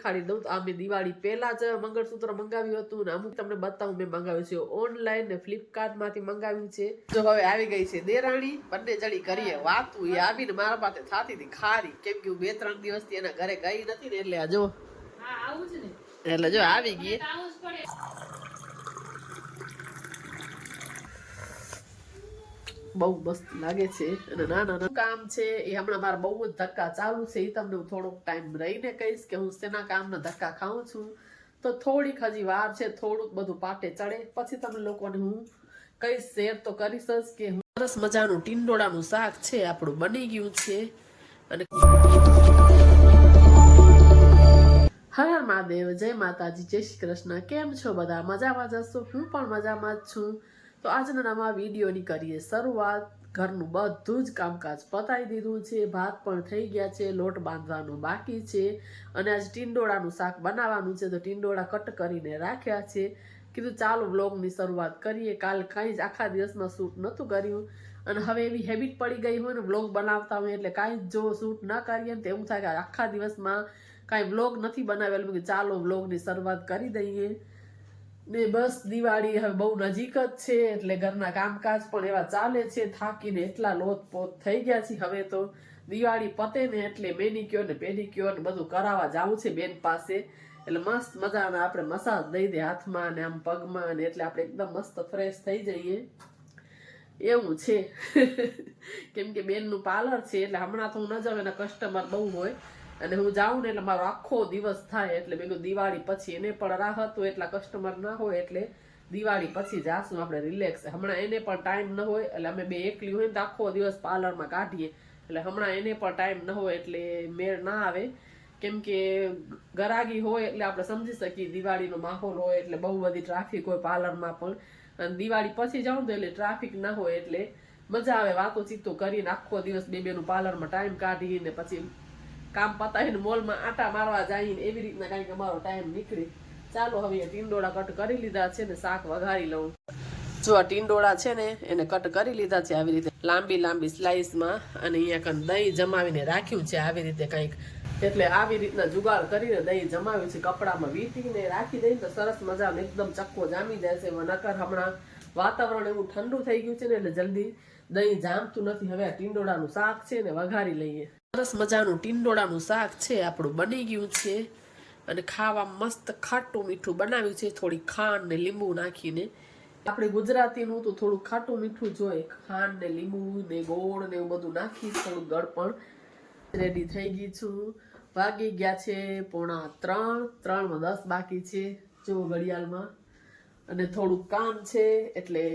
દેખાડી દઉં તો આ મેં દિવાળી પહેલા જ મંગળસૂત્ર મંગાવ્યું હતું ને અમુક તમને બતાવું મેં મંગાવ્યું છે ઓનલાઈન ને ફ્લિપકાર્ટમાંથી મંગાવ્યું છે. જો હવે આવી ગઈ છે દેરાણી, બંને જણી કરીએ વાતું. એ આવીને મારા પાસે થાતી હતી ખારી, કેમ કે હું 2-3 દિવસથી એના ઘરે ગઈ નથી ને એટલે જો એટલે જો આવી ગઈ. બહુ મસ્ત લાગે છે અને નાના કામ છે એ હમણાં મારા બહુ જ ધક્કા ચાલુ છે. એ તમને હું થોડોક ટાઈમ રહીને કહીશ કે હું શેના કામના ધક્કા ખાઉં છું. તો થોડીક હજી વાર છે, થોડુંક બધું પાટે ચડે પછી તમે લોકોને હું કઈ શેર તો કરીશ જ કે સરસ મજાનું ટીંડોળાનું શાક છે આપણું બની ગયું છે. અને હર મહાદેવ, જય માતાજી, જય શ્રી કૃષ્ણ. કેમ છો બધા? મજામાં જશો? હું પણ મજામાં જ છું. તો આજના નવા વિડીયોની કરીએ શરૂઆત. ઘરનું બધું જ કામકાજ પતાવી દીધું છે, ભાત પણ થઈ ગયા છે, લોટ બાંધવાનું બાકી છે અને આજ ટીંડોળાનું શાક બનાવવાનું છે. તો ટીંડોળા કટ કરીને રાખ્યા છે. કીધું ચાલો વ્લોગની શરૂઆત કરીએ. કાલ કાંઈ જ આખા દિવસમાં શૂટ નહોતું કર્યું અને હવે એવી હેબિટ પડી ગઈ હોય ને વ્લોગ બનાવતા હોય એટલે કાંઈ જો શૂટ ના કરીએ ને તો એવું થાય કે આખા દિવસમાં કાંઈ વ્લોગ નથી બનાવેલું, કે ચાલો વ્લોગની શરૂઆત કરી દઈએ. ને બસ દિવાળી હવે બહુ નજીક જ છે એટલે ઘરના કામકાજ પણ એવા ચાલે છે. થાકીને એટલા લોથપોથ થઈ ગયા છે. હવે તો દિવાળી પતે ને એટલે મેનિક્યોર ને પેડિક્યોર ને બધું કરાવવા જવું છે બેન પાસે. એટલે મસ્ત મજાના આપણે મસાજ દઈ દે હાથમાં ને આમ પગમાં ને એટલે આપણે એકદમ મસ્ત ફ્રેશ થઈ જઈએ એવું છે. કેમ કે બેનનું પાર્લર છે એટલે હમણાં તો હું ન જાઉં, એના કસ્ટમર બહુ હોય અને હું જાઉં ને એટલે મારો આખો દિવસ થાય. એટલે મેં કીધું દિવાળી પછી એને પણ રાહત હોય, એટલા કસ્ટમર ના હોય એટલે દિવાળી પછી જાશું આપણે રિલેક્સ. હમણાં એને પણ ટાઈમ ન હોય એટલે અમે બે એકલી હોય ને તો આખો દિવસ પાર્લરમાં કાઢીએ. એટલે હમણાં એને પણ ટાઈમ ન હોય એટલે મેળ ના આવે. કેમ કે ગરાગી હોય એટલે આપણે સમજી શકીએ, દિવાળીનો માહોલ હોય એટલે બહુ બધી ટ્રાફિક હોય પાર્લરમાં પણ. અને દિવાળી પછી જાઉં તો એટલે ટ્રાફિક ના હોય એટલે મજા આવે વાતો ચીતો કરીને આખો દિવસ બેનું પાર્લરમાં ટાઈમ કાઢીને પછી કામ પતાવીને મોલમાં આટા મારવા જઈને એવી રીતના કંઈક અમારો ટાઈમ નીકળે. ચાલો હવે ટીંડોળા કટ કરી લીધા છે ને શાક વઘારી લઉં. જો આ ટીંડોળા છે ને એને કટ કરી લીધા છે આવી રીતે લાંબી લાંબી સ્લાઇસમાં અને અહીંયા કંઈ દહીં જમાવીને રાખ્યું છે આવી રીતે કંઈક. એટલે આવી રીતના જુગાડ કરીને દહીં જમાવ્યું છે, કપડામાં વીંટીને રાખી દઈને તો સરસ મજાનો એકદમ ચક્કો જામી જાય છે. નકર હમણાં વાતાવરણ એવું ઠંડુ થઈ ગયું છે ને એટલે જલ્દી દહીં જામતું નથી. હવે આ ટીંડોળાનું શાક છે ને વઘારી લઈએ. સરસ મજાનું ટીંડોળાનું શાક છે આપણું બની ગયું છે અને ખાવા મસ્ત ખાટું મીઠું બનાવ્યું છે, થોડી ખાંડ ને લીંબુ નાખીને. આપણે ગુજરાતીનું તો થોડું ખાટું મીઠું જોઈએ, ખાંડ ને લીંબુ ને ગોળ ને એવું બધું નાખી થોડું ગળપણ. રેડી થઈ ગઈ છું. વાગી ગયા છે 2:45, 3:10 બાકી છે જો ઘડિયાળમાં. અને થોડુંક કામ છે એટલે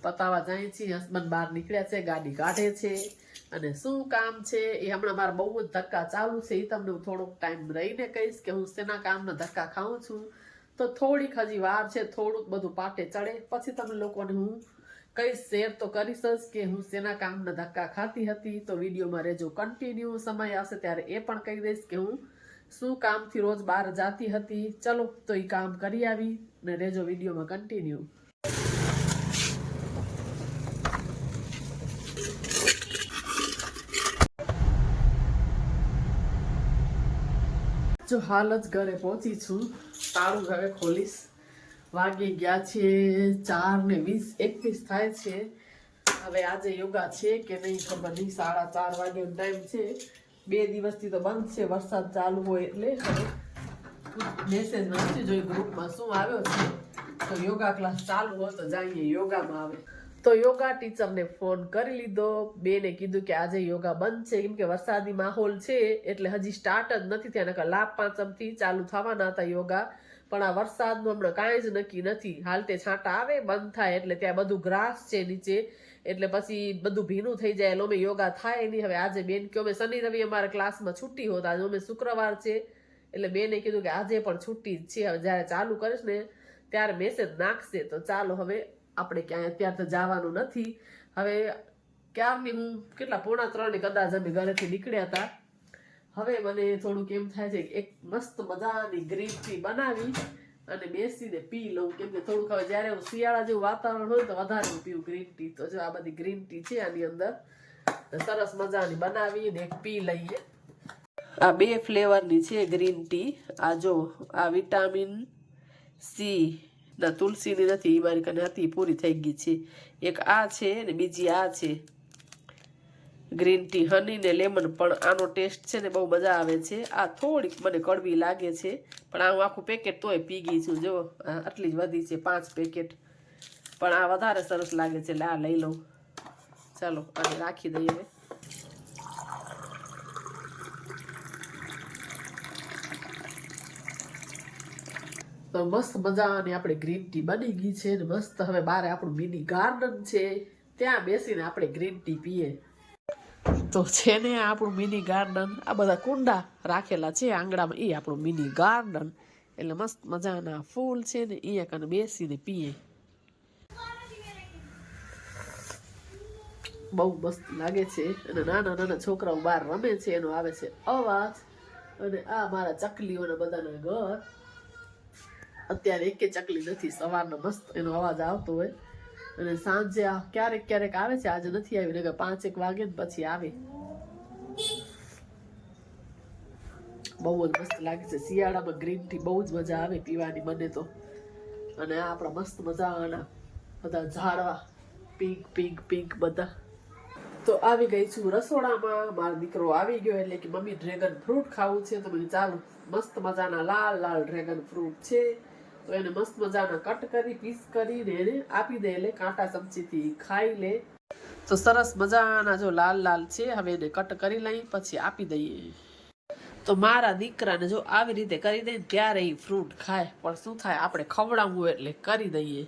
પતાવા જાય છે. હસબન્ડ બહાર નીકળ્યા છે, ગાડી કાઢે છે. અને શું કામ છે એ હમણાં મારા બહુ જ ધક્કા ચાલુ છે. એ તમને હું થોડોક ટાઈમ રહીને કહીશ કે હું શેના કામના ધક્કા ખાઉં છું. તો થોડીક હજી વાર છે, થોડુંક બધું પાટે ચડે પછી તમે લોકોને હું કઈ શેર તો કરીશ જ કે હું શેના કામના ધક્કા ખાતી હતી. તો વિડીયોમાં રહેજો કન્ટિન્યુ. સમય આવશે ત્યારે એ પણ કહી દઈશ કે હું શું કામથી રોજ બહાર જાતી હતી. ચલો તો એ કામ કરી આવી ને રહેજો વિડીયોમાં કન્ટિન્યુ. જો હાલ જ ઘરે પહોંચી છું, તાળું હવે ખોલીશ. વાગી ગયા છે 4:20-21 થાય છે. હવે આજે યોગા છે કે નહીં ખબર નહીં. 4:30 વાગ્યાનો ટાઈમ છે. 2 દિવસથી તો બંધ છે, વરસાદ ચાલુ હોય એટલે. હવે મેસેજ નથી જોઈ ગ્રુપમાં શું આવ્યો છે. તો યોગા ક્લાસ ચાલુ હોય તો જઈએ યોગામાં. આવે તો યોગા ટીચરને ફોન કરી લીધો. બેને કીધું કે આજે યોગા બંધ છે કેમ કે વરસાદી માહોલ છે એટલે હજી સ્ટાર્ટ જ નથી થયા. નકર લાભ પાંચમથી ચાલુ થવાના હતા યોગા, પણ આ વરસાદનું હમણાં કાંઈ જ નક્કી નથી. હાલતે છાંટા આવે બંધ થાય એટલે ત્યાં બધું ગ્રાસ છે નીચે એટલે પછી બધું ભીનું થઈ જાય એટલે અમે યોગા થાય નહીં. હવે આજે બેન કે અમે શનિ રવિ અમારા ક્લાસમાં છુટ્ટી હોત, આજે અમે શુક્રવાર છે એટલે બેને કીધું કે આજે પણ છુટ્ટી જ છે. હવે જ્યારે ચાલુ કરીશ ને ત્યારે મેસેજ નાખશે. તો ચાલો હવે આપણે ક્યાંય અત્યારે તો જવાનું નથી. હવે ક્યારની હું કેટલા 2:45 કદાચ અમે ઘરેથી નીકળ્યા હતા. હવે મને થોડુંક એમ થાય છે કે એક મસ્ત મજાની ગ્રીન ટી બનાવી અને બેસીને પી લઉં. કેમ કે થોડુંક હવે જ્યારે શિયાળા જેવું વાતાવરણ હોય તો વધારે હું પીવું ગ્રીન ટી. તો જો આ બધી ગ્રીન ટી છે આની અંદર સરસ મજાની બનાવીને એક પી લઈએ. આ 2 ફ્લેવરની છે ગ્રીન ટી. આ જો આ વિટામિન સી ના તુલસીની નથી, એ મારી કને હતી પૂરી થઈ ગઈ છે. એક આ છે ને બીજી આ છે ગ્રીન ટી હની ને લેમન. પણ આનો ટેસ્ટ છે ને બહુ મજા આવે છે. આ થોડીક મને કડવી લાગે છે, પણ આ હું આખું પેકેટ તોય પી ગઈ છું. જો આટલી જ વધી છે, 5 પેકેટ. પણ આ વધારે સરસ લાગે છે, એટલે આ લઈ લઉં. ચાલો આને રાખી દઈએ હવે. તો મસ્ત મજાની આપણે ગ્રીન ટી બની ગઈ છે ને મસ્ત. હવે બારે આપણું મિની ગાર્ડન છે, ત્યાં બેસીને આપણે ગ્રીન ટી પીએ. તો છે ને આપણું મિની ગાર્ડન, આ બધા કુંડા રાખેલા છે આંગણામાં, એ આપણું મિની ગાર્ડન. એટલે મસ્ત મજાના ફૂલ છે ને અહીંયા કને બેસીને પીએ. બહુ મસ્ત લાગે છે. અને નાના નાના છોકરાઓ બહાર રમે છે, એનો આવે છે અવાજ. અને આ મારા ચકલીઓના બધાના ઘર. અત્યારે એકે ચકલી નથી, સવારનો મસ્ત એનો અવાજ આવતો હોય. અને સાંજે ક્યારેક ક્યારેક આવે છે, આજે નથી આવી, નકર 5-1 વાગે ને પછી આવે. બહુ જ મસ્ત લાગે છે. શિયાળામાં ગ્રીન ટી બહુ જ મજા આવે પીવાની મને તો. અને આ આપણા મસ્ત મજાના બધા ઝાડવા પિંક પિંક પિંક બધા. તો આવી ગઈ છું રસોડામાં. મારો દીકરો આવી ગયો એટલે કે મમ્મી ડ્રેગન ફ્રૂટ ખાવું છે. તો મેં ચાલો, મસ્ત મજાના લાલ લાલ ડ્રેગન ફ્રૂટ છે, તો એને મસ્ત મજાના કટ કરી પીસ કરીને એને આપી દે, એટલે કાંટા ચમચીથી ખાઈ લે. તો સરસ મજાના જો લાલ લાલ છે. હવે એને કટ કરી લઈ પછી આપી દઈએ. તો મારા દીકરાને જો આવી રીતે કરી દઈએ ત્યારે એ ફ્રૂટ ખાય. પણ શું થાય, આપણે ખવડાવવું એટલે કરી દઈએ.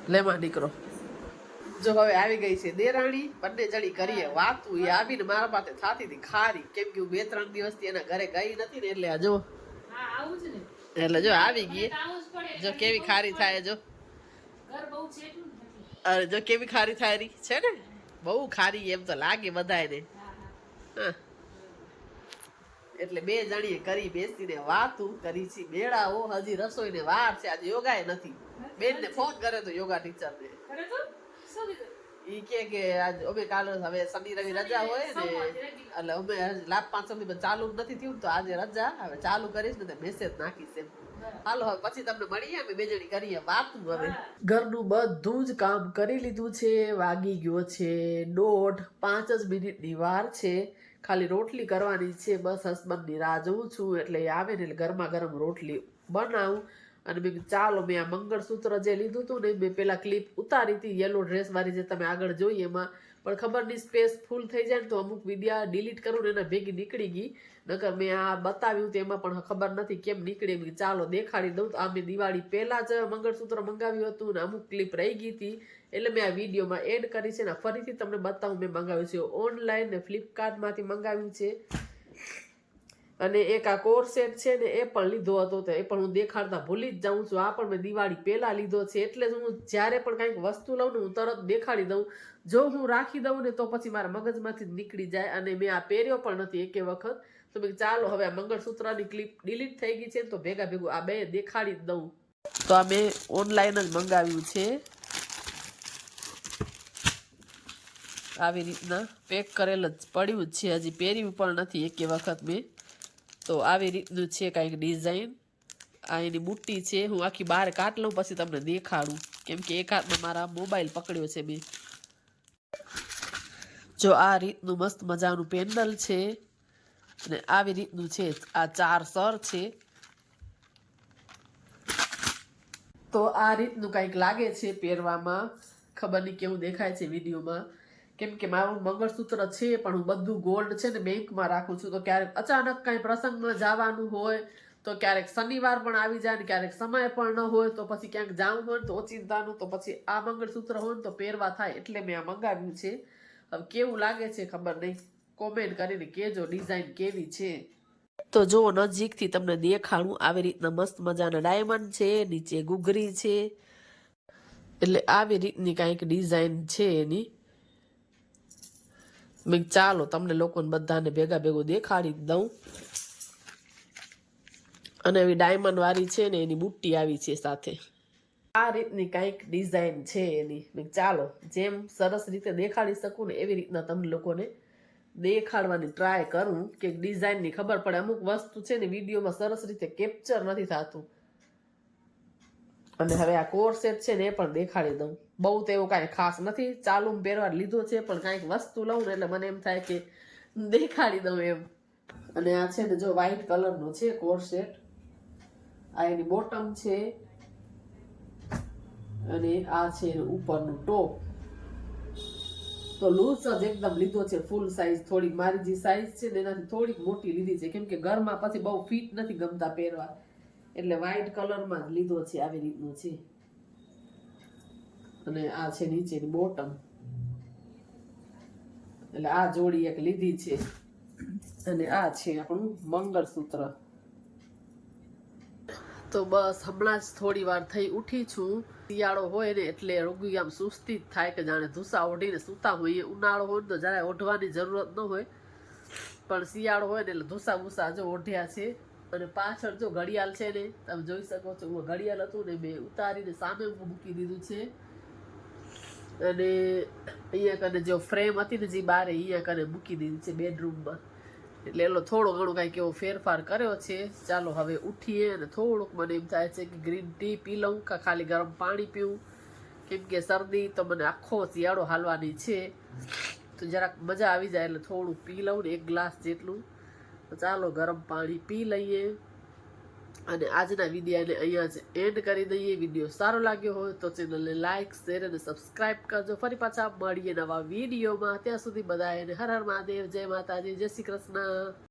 લેમાં દીકરો. જો હવે આવી ગઈ છે દેરાણી, બંને જણી કરીએ વાતું. એ આવીને મારા પાસે થાતી હતી ખારી, કેમ કે હું 2-3 દિવસથી એના ઘરે ગઈ નથી ને, એટલે જો એટલે જો આવી ગઈ. જો કેવી ખારી થાય, જો અરે જો કેવી ખારી થાય રહી છે ને, બહુ ખારી એમ તો લાગે બધાને. હા, એટલે 2 જણીએ કરી બેસીને વાતું કરી છે. મેળાઓ હજી રસોઈને વાર છે, આજે યોગાય નથી. બેન ને ફોન કરે તો યોગા ટીચર ને ઈ કે આજ અમે કાલે હવે શનિ રવિ રજા હોય ને, એટલે અમે લાભ 5 ચાલુ નથી થયું, તો આજે રજા. હવે ચાલુ કરીશ ને મેસેજ નાખીશ એમ. હાલો હવે પછી તમને મળીએ, અમે 2 જણી કરીએ વાતું. હવે ઘરનું બધું જ કામ કરી લીધું છે. વાગી ગયો છે 1:30, 5 જ મિનિટની વાર છે. ખાલી રોટલી કરવાની છે, બસ હસબન્ડની રાહ જોઉં છું. એટલે એ આવે ને એટલે ગરમા ગરમ રોટલી બનાવું. અને મેં ચાલો, મેં આ મંગળસૂત્ર જે લીધું હતું ને, મેં પેલા ક્લિપ ઉતારી હતી યલો ડ્રેસ વાળી જે તમે આગળ જોઈ એમાં. પણ ખબર નહીં સ્પેસ ફૂલ થઈ જાય ને તો અમુક વિડીયા ડિલીટ કરું ને એના ભેગી નીકળી ગઈ. નકર મેં આ બતાવ્યું તો એમાં પણ ખબર નથી કેમ નીકળી. મેં ચાલો દેખાડી દઉં. તો આ મેં દિવાળી પહેલાં જ મંગળસૂત્ર મંગાવ્યું હતું ને અમુક ક્લિપ રહી ગઈ હતી, એટલે મેં આ વિડીયોમાં એડ કરી છે ને ફરીથી તમને બતાવું. મેં મંગાવ્યું છે ઓનલાઈન ને ફ્લિપકાર્ટમાંથી મંગાવ્યું છે. અને એક આ કોર સેટ છે ને એ પણ લીધો હતો, તો એ પણ હું દેખાડતા ભૂલી જ જાઉં છું. આ પણ મેં દિવાળી પહેલા લીધો છે, એટલે જ હું જ્યારે પણ કંઈક વસ્તુ લઉં ને હું તરત દેખાડી દઉં. જો હું રાખી દઉં ને તો પછી મારા મગજમાંથી જ નીકળી જાય. અને મેં આ પહેર્યો પણ નથી એકે વખત. તો મેં ચાલો હવે આ મંગળસૂત્રની ક્લિપ ડિલીટ થઈ ગઈ છે, તો ભેગા ભેગું આ 2 દેખાડી જ દઉં. તો આ મેં ઓનલાઈન જ મંગાવ્યું છે. આવી રીતના પેક કરેલ જ પડ્યું જ છે, હજી પહેર્યું પણ નથી એકે વખત મેં. તો આવી રીતનું છે કાંઈક ડિઝાઇન. આ એની બુટ્ટી છે. હું આખી બહાર કાઢ લઉં પછી તમને દેખાડું, કેમ કે એક હાથમાં મારા મોબાઈલ પકડ્યો છે મેં. જો આ રીતનું મસ્ત મજાનું પેન્ડલ છે. અને આવી રીતનું છે. આ 4 સર છે. તો આ રીતનું કંઈક લાગે છે પહેરવામાં. ખબર નહીં કેવું દેખાય છે વિડીયોમાં, કેમ કે મારું મંગળસૂત્ર છે પણ હું બધું ગોલ્ડ છે ને બેંકમાં રાખું છું. તો ક્યારેક અચાનક કાંઈ પ્રસંગમાં જવાનું હોય, તો ક્યારેક શનિવાર પણ આવી જાય ને ક્યારેક સમય પણ ન હોય, તો પછી ક્યાંક જવું હોય ને તો ઓચિંતાનું, તો પછી આ મંગળસૂત્ર હોય ને તો પહેરવા થાય. એટલે મેં આ મંગાવ્યું છે. હવે કેવું લાગે છે ખબર નહીં, કોમેન્ટ કરીને કહેજો ડિઝાઇન કેવી છે. તો જો નજીકથી તમને દેખાડું. આવી રીતના મસ્ત મજાના ડાયમંડ છે, નીચે ગુગરી છે. એટલે આવી રીતની કાંઈક ડિઝાઇન છે એની. મેં ચાલો તમને લોકોને બધાને ભેગા ભેગું દેખાડી દઉં. અને એવી ડાયમંડ વાળી છે ને એની બુટ્ટી આવી છે સાથે. આ રીતની કાંઈક ડિઝાઇન છે એની. મેં ચાલો જેમ સરસ રીતે દેખાડી શકું ને એવી રીતના તમને લોકોને દેખાડવાની ટ્રાય કરું કે ડિઝાઇનની ખબર પડે. અમુક વસ્તુ છે ને વિડીયોમાં સરસ રીતે કેપ્ચર નથી થતું. અને હવે આ કોર સેટ છે ને એ પણ દેખાડી દઉં. બહુ તો એવું કાંઈ ખાસ નથી, ચાલુ પહેરવા લીધો છે, પણ કાંઈક વસ્તુ લઉં ને એટલે મને એમ થાય કે દેખાડી દઉં એમ. અને આ છે ને જો વ્હાઈટ કલરનો છે કોર સેટ. આ એની બોટમ છે અને આ છે એનું ઉપરનું ટોપ. તો લૂઝ જ એકદમ લીધો છે, ફૂલ સાઈઝ. થોડીક મારી જે સાઈઝ છે ને એનાથી થોડીક મોટી લીધી છે, કેમ કે ઘરમાં પછી બહુ ફિટ નથી ગમતા પહેરવા, એટલે વ્હાઈટ કલરમાં જ લીધો છે. આવી રીતનું છે. અને આ છે નીચેની બોટમ. એટલે આ જોડી એક લીધી છે. અને આ છે આપણું મંગળસૂત્ર. તો બસ હમણાં જ થોડી વાર થઈ ઉઠી છું. શિયાળો હોય ને એટલે રોગી આમ સુસ્તી જ થાય કે જાણે ધૂસા ઓઢીને સૂતા હોઈએ. ઉનાળો હોય તો જરાય ઓઢવાની જરૂરત ન હોય, પણ શિયાળો હોય ને એટલે ધૂસા ભૂસા જો ઓઢ્યા છે. અને પાછળ જો ઘડિયાળ છે ને તમે જોઈ શકો છો, ઘડિયાળ હતું ને મેં ઉતારીને સામે મૂકી દીધું છે. અને અહીંયા કને જો ફ્રેમ હતી ને જે બારે અહીંયા કને મૂકી દીધી છે બેડરૂમમાં. એટલે એનો થોડો ઘણો કાંઈક એવો ફેરફાર કર્યો છે. ચાલો હવે ઉઠીએ. અને થોડુંક મને એમ થાય છે કે ગ્રીન ટી પી લઉં કે ખાલી ગરમ પાણી પીવું, કેમ કે શરદી તો મને આખો શિયાળો હાલવાની છે. તો જરાક મજા આવી જાય એટલે થોડું પી લઉં ને, 1 ગ્લાસ જેટલું. તો ચાલો ગરમ પાણી પી લઈએ. અને આજના વિડીયોને અહીંયા જ એન્ડ કરી દઈએ. વિડીયો સારો લાગ્યો હોય તો ચેનલને લાઇક, શેર અને સબસ્ક્રાઈબ કરજો. ફરી પાછા મળીએ નવા વિડીયોમાં. ત્યાં સુધી બધાને હર હર મહાદેવ, જય માતાજી, જય શ્રી કૃષ્ણ.